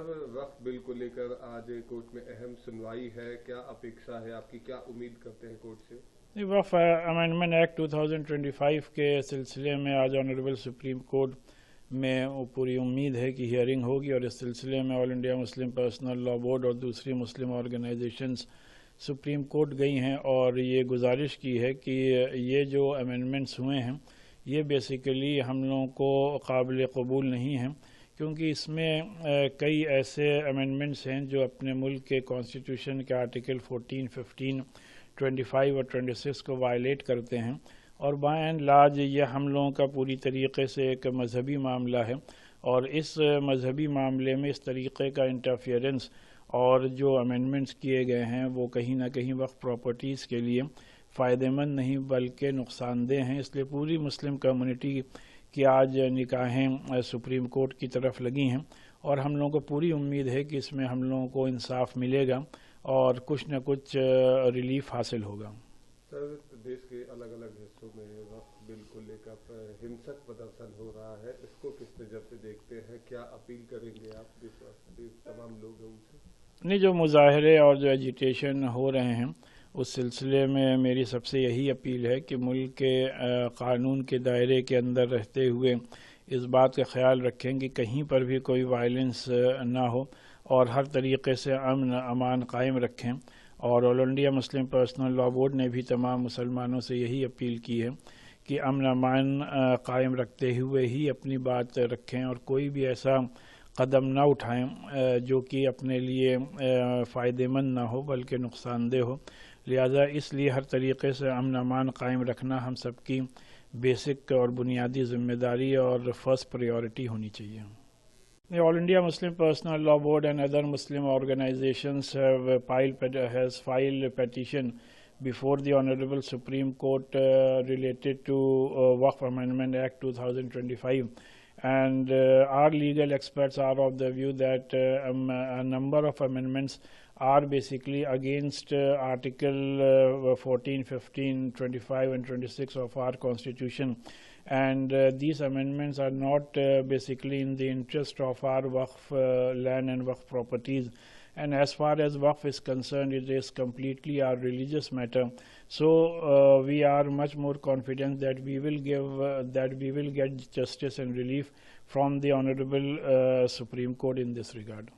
وقف بل کو لے کر آج کورٹ میں اہم سنوائی ہے، کیا اپیکشا ہے آپ کی، کیا امید کرتے ہیں کورٹ سے؟ وقف امینڈمنٹ ایکٹ 2025 کے سلسلے میں آج آنریبل سپریم کورٹ میں پوری امید ہے کہ ہیئرنگ ہوگی، اور اس سلسلے میں آل انڈیا مسلم پرسنل لا بورڈ اور دوسری مسلم آرگنائزیشنز سپریم کورٹ گئی ہیں اور یہ گزارش کی ہے کہ یہ جو امینڈمنٹس ہوئے ہیں یہ بیسیکلی ہم لوگوں کو قابل قبول نہیں ہیں، کیونکہ اس میں کئی ایسے امینڈمنٹس ہیں جو اپنے ملک کے کانسٹیٹیوشن کے آرٹیکل 14، 15، 25 اور 26 کو وائلیٹ کرتے ہیں، اور بائی اینڈ لارج یہ ہم لوگوں کا پوری طریقے سے ایک مذہبی معاملہ ہے، اور اس مذہبی معاملے میں اس طریقے کا انٹرفیئرنس اور جو امینڈمنٹس کیے گئے ہیں وہ کہیں نہ کہیں وقف پراپرٹیز کے لیے فائدہ مند نہیں بلکہ نقصان دہ ہیں۔ اس لیے پوری مسلم کمیونٹی کی آج نگاہیں سپریم کورٹ کی طرف لگی ہیں، اور ہم لوگوں کو پوری امید ہے کہ اس میں ہم لوگوں کو انصاف ملے گا اور کچھ نہ کچھ ریلیف حاصل ہوگا۔ سر، دیش کے الگ الگ حصوں میں وقف بل کو لے کر ہنسک پردرشن ہو رہا ہے، اس کو کس نظر سے دیکھتے ہیں؟ کیا اپیل کریں گے آپ تمام لوگوں سے؟ نہیں، جو مظاہرے اور جو ایجیٹیشن ہو رہے ہیں اس سلسلے میں میری سب سے یہی اپیل ہے کہ ملک کے قانون کے دائرے کے اندر رہتے ہوئے اس بات کا خیال رکھیں کہ کہیں پر بھی کوئی وائلنس نہ ہو اور ہر طریقے سے امن امان قائم رکھیں، اور آل انڈیا مسلم پرسنل لا بورڈ نے بھی تمام مسلمانوں سے یہی اپیل کی ہے کہ امن امان قائم رکھتے ہوئے ہی اپنی بات رکھیں اور کوئی بھی ایسا قدم نہ اٹھائیں جو کہ اپنے لیے فائدہ مند نہ ہو بلکہ نقصان دہ ہو، لہذا اس لیے ہر طریقے سے امن امان قائم رکھنا ہم سب کی بیسک اور بنیادی ذمہ داری اور فرسٹ پریورٹی ہونی چاہیے۔ All India Muslim Personal Law Board and other Muslim organizations has filed a petition before the Honorable Supreme Court related to Waqf Amendment Act 2025. And our legal experts are of the view that a number of amendments are basically against Article 14, 15, 25 and 26 of our Constitution. And these amendments are not basically in the interest of our Waqf land and Waqf properties. And as far as Waqf is concerned, it is completely our religious matter. So we are much more confident that we will get justice and relief from the Honorable Supreme Court in this regard.